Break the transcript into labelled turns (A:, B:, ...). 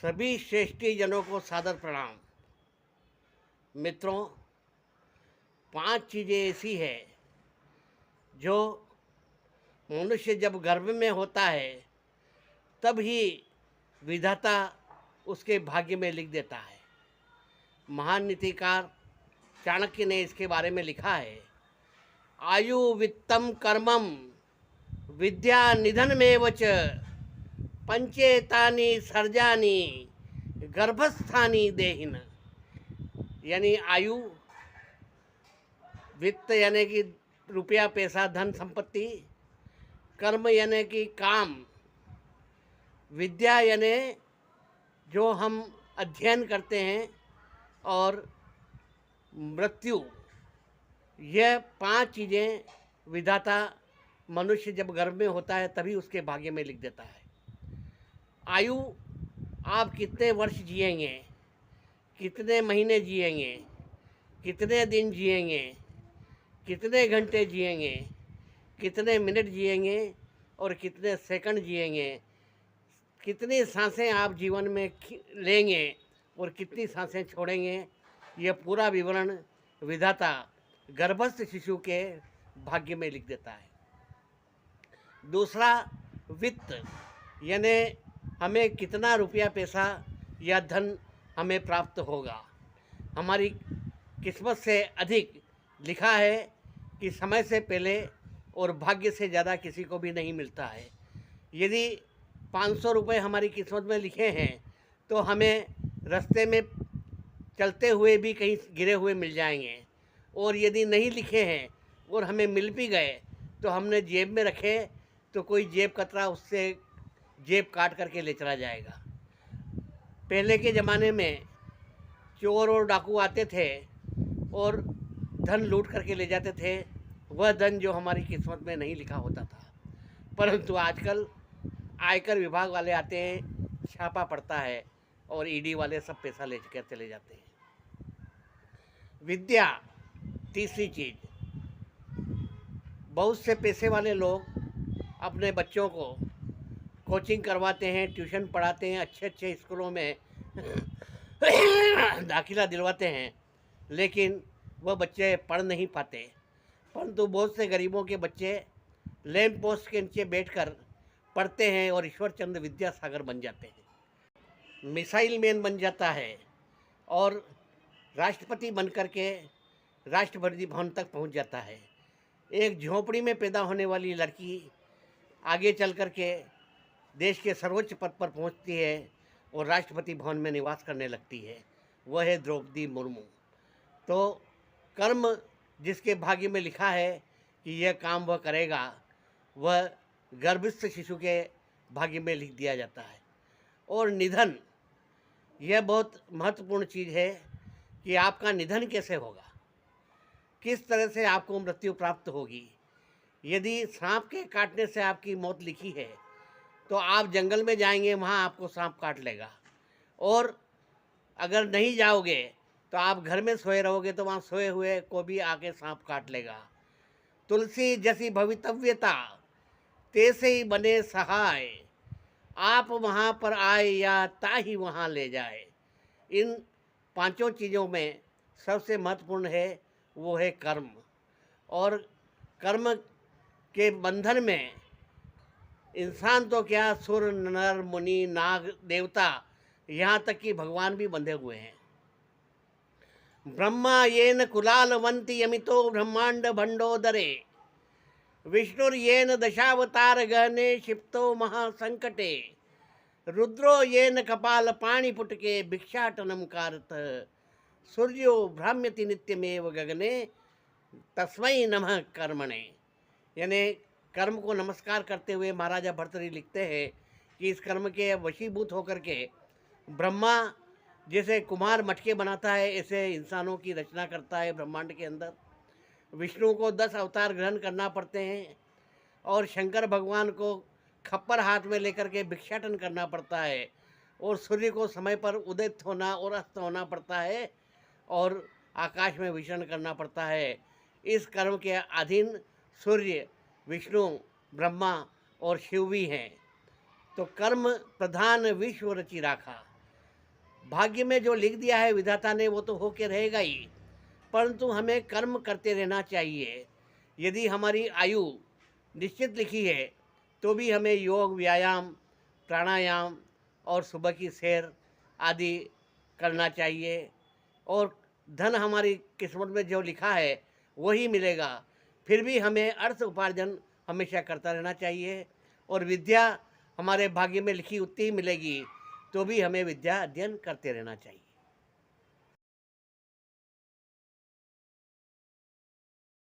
A: सभी श्रेष्ठी जनों को सादर प्रणाम। मित्रों, 5 चीज़ें ऐसी है जो मनुष्य जब गर्भ में होता है तब ही विधाता उसके भाग्य में लिख देता है। महान नीतिकार चाणक्य ने इसके बारे में लिखा है, आयु वित्तम कर्मम विद्या निधन में वच पंचेतानि सर्जानी गर्भस्थानी देहिन। यानी आयु, वित्त यानी कि रुपया पैसा धन संपत्ति, कर्म यानी कि काम, विद्या यानी जो हम अध्ययन करते हैं, और मृत्यु। यह 5 चीज़ें विधाता मनुष्य जब गर्भ में होता है तभी उसके भाग्य में लिख देता है। आयु, आप कितने वर्ष जिएंगे, कितने महीने जिएंगे, कितने दिन जिएंगे, कितने घंटे जिएंगे, कितने मिनट जिएंगे और कितने सेकंड जिएंगे, कितनी सांसें आप जीवन में लेंगे और कितनी सांसें छोड़ेंगे, यह पूरा विवरण विधाता गर्भस्थ शिशु के भाग्य में लिख देता है। दूसरा, वित्त यानी हमें कितना रुपया पैसा या धन हमें प्राप्त होगा। हमारी किस्मत से अधिक लिखा है कि समय से पहले और भाग्य से ज़्यादा किसी को भी नहीं मिलता है। यदि 500 रुपये हमारी किस्मत में लिखे हैं तो हमें रास्ते में चलते हुए भी कहीं गिरे हुए मिल जाएंगे, और यदि नहीं लिखे हैं और हमें मिल भी गए तो हमने जेब में रखे तो कोई जेब कतरा उससे जेब काट करके ले चला जाएगा। पहले के ज़माने में चोर और डाकू आते थे और धन लूट करके ले जाते थे, वह धन जो हमारी किस्मत में नहीं लिखा होता था। परंतु आजकल आयकर विभाग वाले आते हैं, छापा पड़ता है और ईडी वाले सब पैसा ले कर चले जाते हैं। विद्या, तीसरी चीज़। बहुत से पैसे वाले लोग अपने बच्चों को कोचिंग करवाते हैं, ट्यूशन पढ़ाते हैं, अच्छे अच्छे स्कूलों में दाखिला दिलवाते हैं, लेकिन वह बच्चे पढ़ नहीं पाते। परंतु बहुत से गरीबों के बच्चे लैंप पोस्ट के नीचे बैठकर पढ़ते हैं और ईश्वरचंद्र विद्यासागर बन जाते हैं, मिसाइल मैन बन जाता है और राष्ट्रपति बन करके राष्ट्रपति भवन तक पहुंच जाता है। एक झोंपड़ी में पैदा होने वाली लड़की आगे चल करके देश के सर्वोच्च पद पर पहुंचती है और राष्ट्रपति भवन में निवास करने लगती है, वह है द्रौपदी मुर्मू। तो कर्म जिसके भाग्य में लिखा है कि यह काम वह करेगा, वह गर्भस्थ शिशु के भाग्य में लिख दिया जाता है। और निधन, यह बहुत महत्वपूर्ण चीज़ है कि आपका निधन कैसे होगा, किस तरह से आपको मृत्यु प्राप्त होगी। यदि सांप के काटने से आपकी मौत लिखी है तो आप जंगल में जाएंगे, वहाँ आपको सांप काट लेगा, और अगर नहीं जाओगे तो आप घर में सोए रहोगे तो वहाँ सोए हुए को भी आके सांप काट लेगा। तुलसी जैसी भवितव्यता तैसे ही बने सहाय, आप वहाँ पर आए या ताही वहाँ ले जाए। इन 5 चीज़ों में सबसे महत्वपूर्ण है वो है कर्म। और कर्म के बंधन में इंसान तो क्या, सुर नर मुनि नाग देवता, यहाँ तक कि भगवान भी बंधे हुए हैं। ब्रह्मा येन कुलालवंती यमितो ब्रह्मांड भंडोदरे, विष्णुर्येन दशावतार गहने क्षिप्तो महासंकटे, रुद्रो येन कपाल पाणिपुटके भिक्षाटनम कारत, सूर्यो भ्राम्यति नित्यमेव गगने तस्मै नमः कर्मणे। यानी कर्म को नमस्कार करते हुए महाराजा भर्तृहरि लिखते हैं कि इस कर्म के वशीभूत होकर के ब्रह्मा जैसे कुम्हार मटके बनाता है, ऐसे इंसानों की रचना करता है ब्रह्मांड के अंदर। विष्णु को 10 अवतार ग्रहण करना पड़ते हैं, और शंकर भगवान को खप्पर हाथ में लेकर के भिक्षाटन करना पड़ता है, और सूर्य को समय पर उदित होना और अस्त होना पड़ता है, और आकाश में विचरण करना पड़ता है। इस कर्म के अधीन सूर्य, विष्णु, ब्रह्मा और शिव भी हैं। तो कर्म प्रधान विश्व रचि राखा, भाग्य में जो लिख दिया है विधाता ने वो तो होके रहेगा ही, परंतु हमें कर्म करते रहना चाहिए। यदि हमारी आयु निश्चित लिखी है तो भी हमें योग, व्यायाम, प्राणायाम और सुबह की सैर आदि करना चाहिए। और धन हमारी किस्मत में जो लिखा है वही मिलेगा, फिर भी हमें अर्थ उपार्जन हमेशा करता रहना चाहिए। और विद्या हमारे भाग्य में लिखी उतनी ही मिलेगी, तो भी हमें विद्या अध्ययन करते रहना चाहिए।